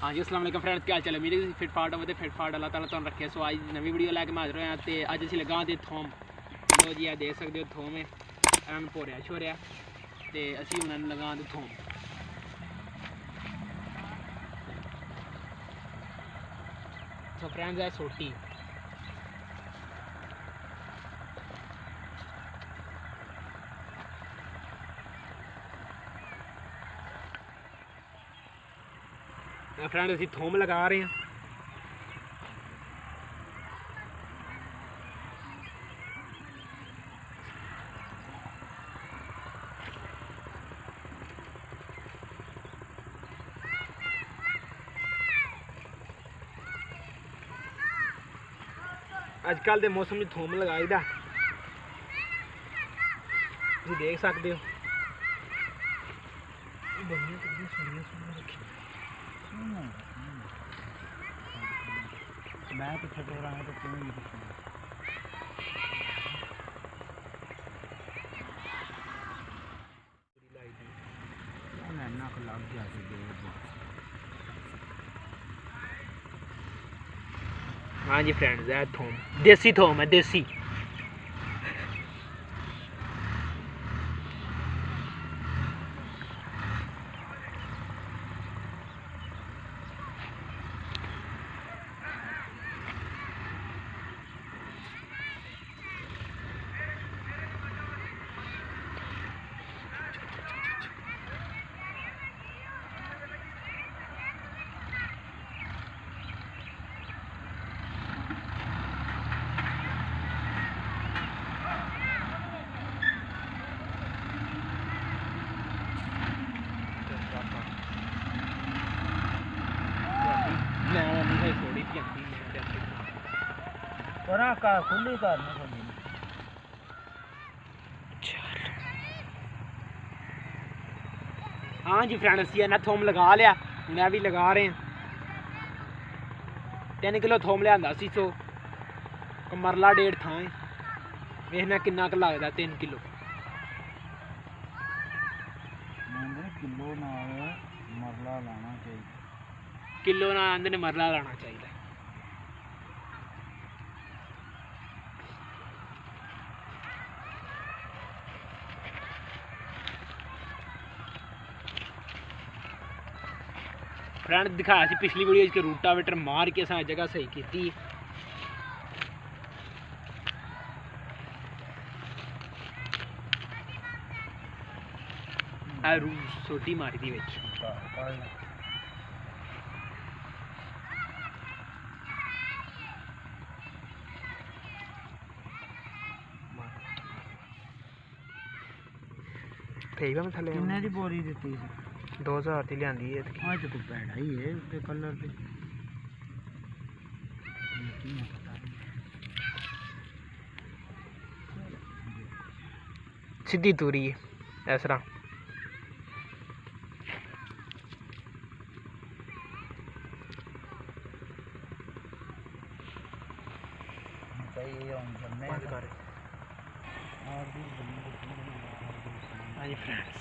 हाँ जी अस्सलाम वालेकुम फ्रेंड्स, क्या हाल चाल है? मेरी फिट फाट होवे फिट फाट अल्लाह ताला तुहानू रखे। सो आज नवी वीडियो लैके मैं हाजिर होया ते अज असीं लगा दे थोम। लो जी देख सकते हो थोम है एन भोरिया छोरिया ते असीं हुण लगा दे थोम। सो फ्रेंड्स है सोटी फ्रेंड असीं थोम लगा रहे हैं। अजकल के मौसम में थोम लगाई दा तुसीं देख सकते हो। मैं पीछे तो रहा तो क्यों नहीं पीछे मैं को लग गया हाँ जी फ्रेंड्स है थोम, देसी थोम है देसी। खुली कर हाँ जी फ्रेंड असी ना थोम लगा लिया, मैं भी लगा रहे हैं। 3 किलो थोम लिया सी। सो मरला 1.5 थां वेखना किन्ना क लगदा 3 किलो। किलो नाल मरला लाना चाहिए, किलो ना आंदे ने मरला लाना चाहिए। फ्रेंड दिखाया सी पिछली वीडियो के रूटावेटर मार के असां जगह सही की। सोटी मारी थी बिच मैं थले किन्ने दी बोरी दित्ती 2000 की लियांदी है। आज तो पैड़ा ही है उसके कलर पे सीधी तूरी है इस तरह। हाँ जी फ्रेंड्स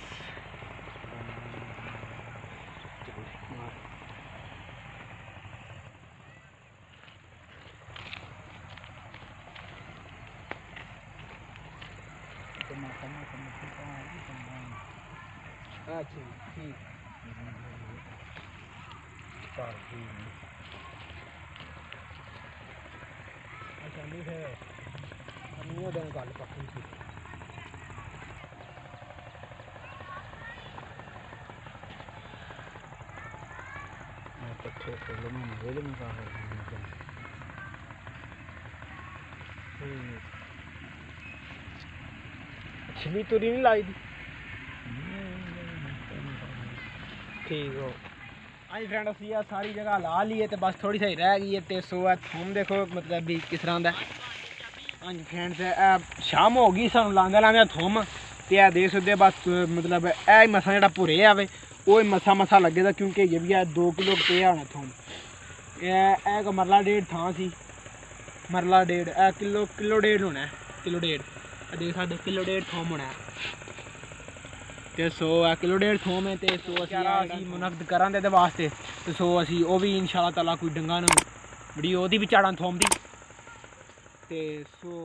अच्छा ठीक अच्छा नहीं है नहीं दिन गल पक्की सी। छिली तुरी नहीं लाई दी ठीक हो। हाँ जी फ्रेंड असी सारी जगह ला ली है तो बस थोड़ी सही रह गई है। तो सो है थोम देखो मतलब भी किस तरह का। हाँ जी फ्रेंड्स शाम हो गई सानू लांदा लांदा थोम तो देख सकते बस मतलब ए मसा जो भुरे आवे वो मसा मसा लगे दा क्योंकि ये भी 2 किलो पे होना थोम। को मरला 1.5 थां सी, मरला 1.5 किलो 1.5 होना है, किलो 1.5 देख सकते किलो 1.5 थोम होना है। ਤੇ 100 ਕਿਲੋ ਡੇਢ ਥੋਮ ਹੈ ਤੇ 100 ਅਸੀਂ ਮੁਨਕਦ ਕਰਾਂਗੇ ਇਹਦੇ ਵਾਸਤੇ ਤੇ 100 ਅਸੀਂ ਉਹ ਵੀ ਇਨਸ਼ਾਅੱਲਾ ਤਾਲਾ ਕੋਈ ਡੰਗਾ ਨੂੰ ਵੀਡੀਓ ਉਹਦੀ ਵੀ ਚਾੜਾਂ ਥੋਮ ਦੀ ਤੇ 100